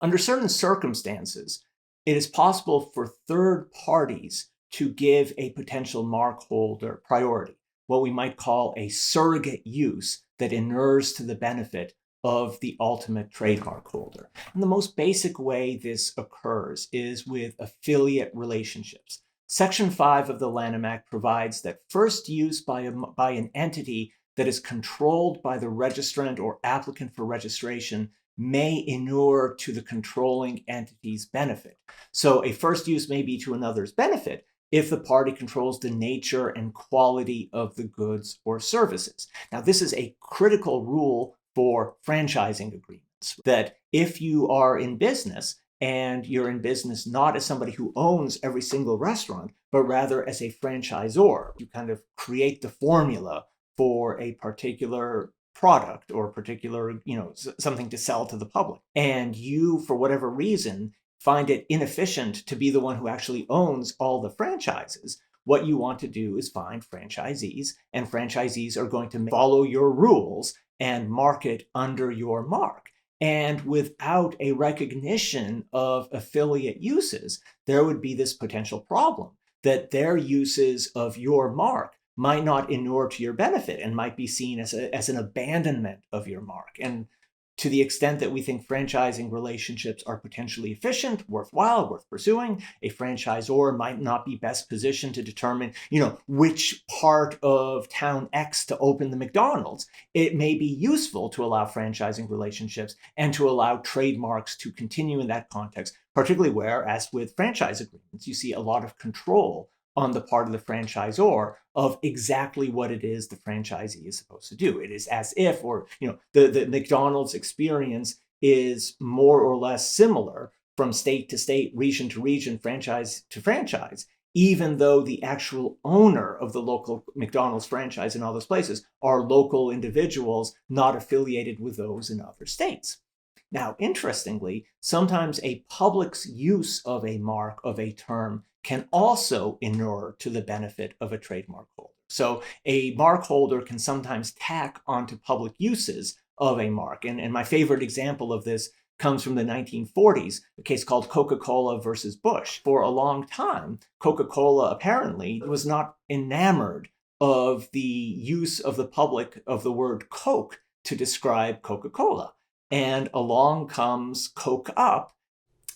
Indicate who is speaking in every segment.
Speaker 1: Under certain circumstances, it is possible for third parties to give a potential mark holder priority, what we might call a surrogate use that inures to the benefit of the ultimate trademark holder. And the most basic way this occurs is with affiliate relationships. Section 5 of the Lanham Act provides that first use by an entity that is controlled by the registrant or applicant for registration may inure to the controlling entity's benefit. So a first use may be to another's benefit if the party controls the nature and quality of the goods or services. Now, this is a critical rule for franchising agreements, that if you are in business and you're in business not as somebody who owns every single restaurant, but rather as a franchisor, you kind of create the formula for a particular product or particular, something to sell to the public. And you, for whatever reason, find it inefficient to be the one who actually owns all the franchises. What you want to do is find franchisees, and franchisees are going to follow your rules and market under your mark. And without a recognition of affiliate uses, there would be this potential problem that their uses of your mark might not inure to your benefit and might be seen as an abandonment of your mark. And to the extent that we think franchising relationships are potentially efficient, worthwhile, worth pursuing, a franchisor might not be best positioned to determine, which part of town X to open the McDonald's. It may be useful to allow franchising relationships and to allow trademarks to continue in that context, particularly where, as with franchise agreements, you see a lot of control on the part of the franchisor of exactly what it is the franchisee is supposed to do. It is as if, the McDonald's experience is more or less similar from state to state, region to region, franchise to franchise, even though the actual owner of the local McDonald's franchise in all those places are local individuals not affiliated with those in other states. Now, interestingly, sometimes a public's use of a mark, of a term, can also inure to the benefit of a trademark holder. So a mark holder can sometimes tack onto public uses of a mark. And my favorite example of this comes from the 1940s, a case called Coca-Cola versus Busch. For a long time, Coca-Cola apparently was not enamored of the use of the public of the word Coke to describe Coca-Cola. And along comes Coke Up.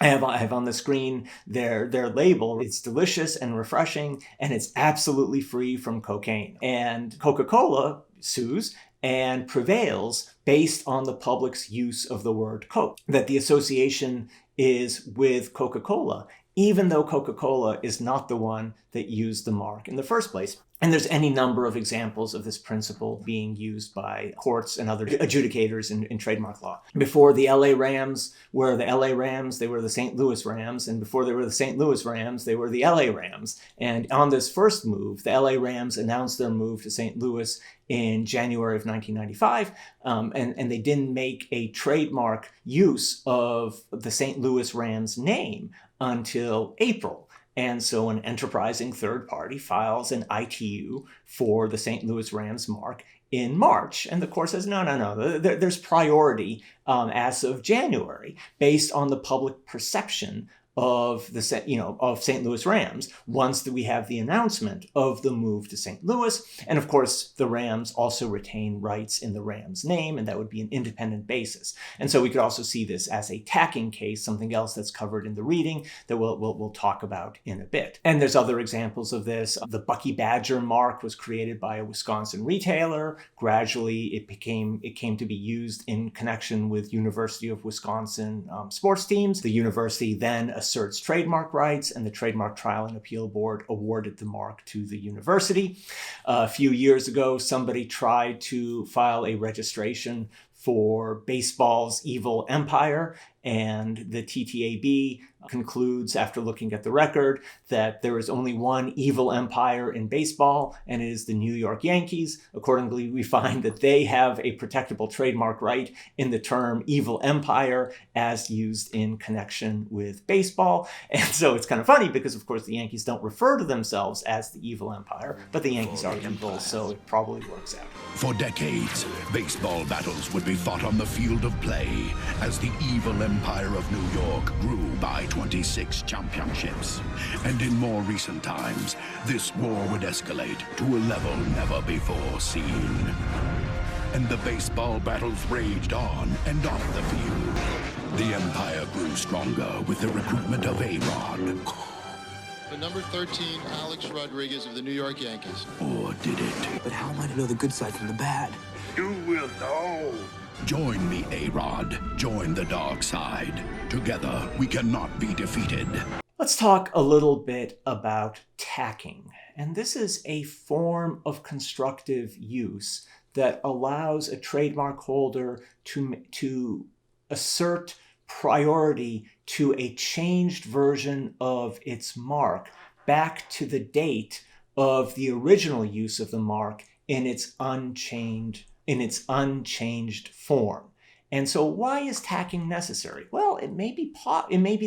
Speaker 1: I have on the screen their label. It's delicious and refreshing, and it's absolutely free from cocaine. And Coca-Cola sues and prevails based on the public's use of the word Coke, that the association is with Coca-Cola, even though Coca-Cola is not the one that used the mark in the first place. And there's any number of examples of this principle being used by courts and other adjudicators in trademark law. Before the LA Rams were the LA Rams, they were the St. Louis Rams. And before they were the St. Louis Rams, they were the LA Rams. And on this first move, the LA Rams announced their move to St. Louis in January of 1995. And they didn't make a trademark use of the St. Louis Rams name until April. And so an enterprising third party files an ITU for the St. Louis Rams mark in March. And the court says, no. There's priority as of January based on the public perception of the St. Louis Rams once we have the announcement of the move to St. Louis. And of course, the Rams also retain rights in the Rams name, and that would be an independent basis. And so we could also see this as a tacking case, something else that's covered in the reading that we'll talk about in a bit. And there's other examples of this. The Bucky Badger mark was created by a Wisconsin retailer. Gradually, it came to be used in connection with University of Wisconsin sports teams. The university then asserts trademark rights, and the Trademark Trial and Appeal Board awarded the mark to the university. A few years ago, somebody tried to file a registration for baseball's evil empire, and the TTAB concludes, after looking at the record, that there is only one evil empire in baseball, and it is the New York Yankees. Accordingly, we find that they have a protectable trademark right in the term evil empire as used in connection with baseball. And so it's kind of funny because, of course, the Yankees don't refer to themselves as the evil empire, but the Yankees are evil, so it probably works out.
Speaker 2: For decades, baseball battles would be fought on the field of play as the evil empire of New York grew by 26 championships. And in more recent times, this war would escalate to a level never before seen. And the baseball battles raged on and off the field. The empire grew stronger with the recruitment of A-Rod.
Speaker 3: The number 13, Alex Rodriguez of the New York Yankees.
Speaker 2: Or did it?
Speaker 4: But how am I to know the good side from the bad?
Speaker 5: You will know.
Speaker 2: Join me, A-Rod. Join the dark side. Together, we cannot be defeated.
Speaker 1: Let's talk a little bit about tacking. And this is a form of constructive use that allows a trademark holder to assert priority to a changed version of its mark back to the date of the original use of the mark in its unchanged form. And so why is tacking necessary? Well, it may be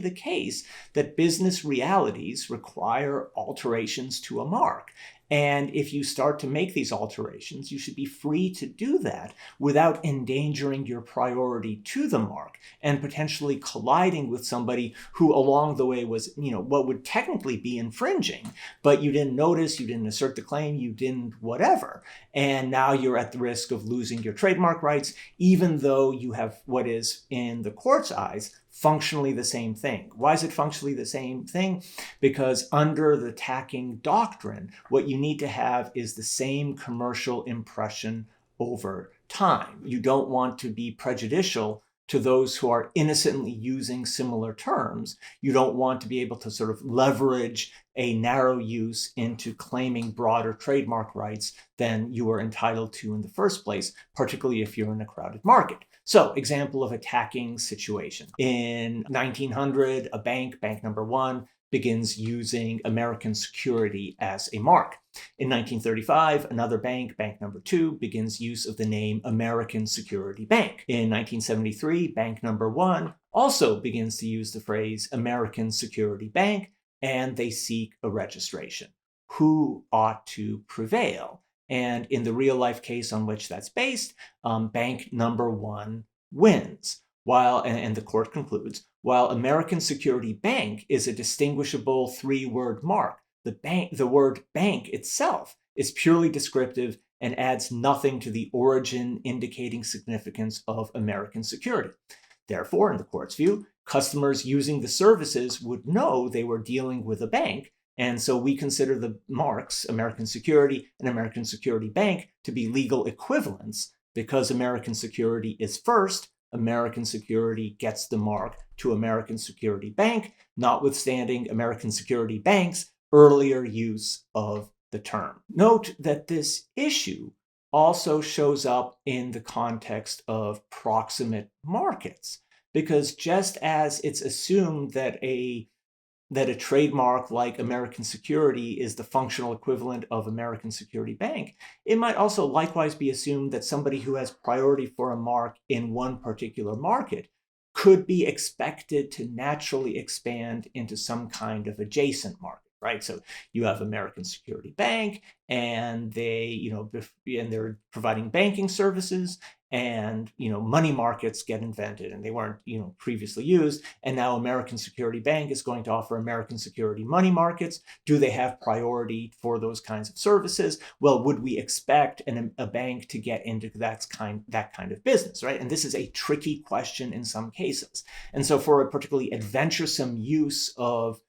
Speaker 1: the case that business realities require alterations to a mark. And if you start to make these alterations, you should be free to do that without endangering your priority to the mark and potentially colliding with somebody who along the way was, what would technically be infringing, but you didn't notice, you didn't assert the claim, you didn't whatever. And now you're at the risk of losing your trademark rights, even though you have what is, in the court's eyes, functionally the same thing. Why is it functionally the same thing? Because under the tacking doctrine, what you need to have is the same commercial impression over time. You don't want to be prejudicial to those who are innocently using similar terms. You don't want to be able to sort of leverage a narrow use into claiming broader trademark rights than you were entitled to in the first place, particularly if you're in a crowded market. So, example of a tacking situation. In 1900, a bank number 1, begins using American Security as a mark. In 1935, another bank number 2, begins use of the name American Security Bank. In 1973, bank number 1 also begins to use the phrase American Security Bank, and they seek a registration. Who ought to prevail? And in the real-life case on which that's based, bank number 1 wins. And the court concludes, while American Security Bank is a distinguishable 3-word mark, the word bank itself is purely descriptive and adds nothing to the origin indicating significance of American security. Therefore, in the court's view, customers using the services would know they were dealing with a bank, and so we consider the marks, American Security and American Security Bank, to be legal equivalents because American Security is first. American Security gets the mark to American Security Bank, notwithstanding American Security Bank's earlier use of the term. Note that this issue also shows up in the context of proximate markets, because just as it's assumed that a trademark like American Security is the functional equivalent of American Security Bank, it might also likewise be assumed that somebody who has priority for a mark in one particular market could be expected to naturally expand into some kind of adjacent market. Right, so you have American Security Bank, and they're providing banking services, and money markets get invented, and they weren't previously used, and now American Security Bank is going to offer American Security money markets. Do they have priority for those kinds of services? Well, would we expect a bank to get into that kind of business, right? And this is a tricky question in some cases, and so for a particularly adventuresome use of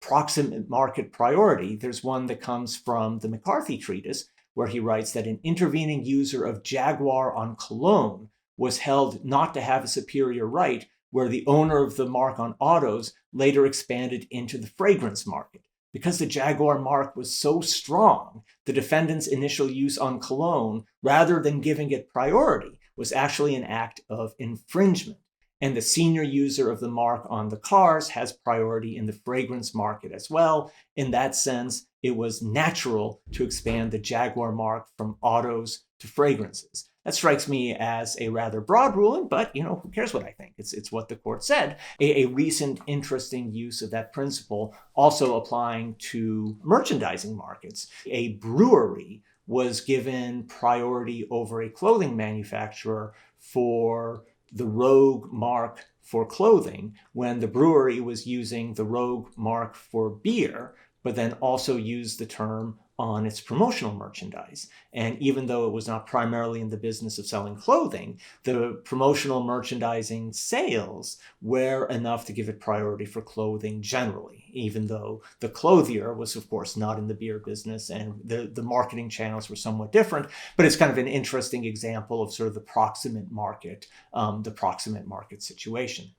Speaker 1: proximate market priority, there's one that comes from the McCarthy Treatise, where he writes that an intervening user of Jaguar on cologne was held not to have a superior right, where the owner of the mark on autos later expanded into the fragrance market. Because the Jaguar mark was so strong, the defendant's initial use on cologne, rather than giving it priority, was actually an act of infringement. And the senior user of the mark on the cars has priority in the fragrance market as well. In that sense, it was natural to expand the Jaguar mark from autos to fragrances. That strikes me as a rather broad ruling, but who cares what I think? It's what the court said. A recent interesting use of that principle also applying to merchandising markets. A brewery was given priority over a clothing manufacturer for the Rogue mark for clothing when the brewery was using the Rogue mark for beer, but then also used the term on its promotional merchandise. And even though it was not primarily in the business of selling clothing, the promotional merchandising sales were enough to give it priority for clothing generally, even though the clothier was, of course, not in the beer business and the marketing channels were somewhat different. But it's kind of an interesting example of sort of the proximate market situation.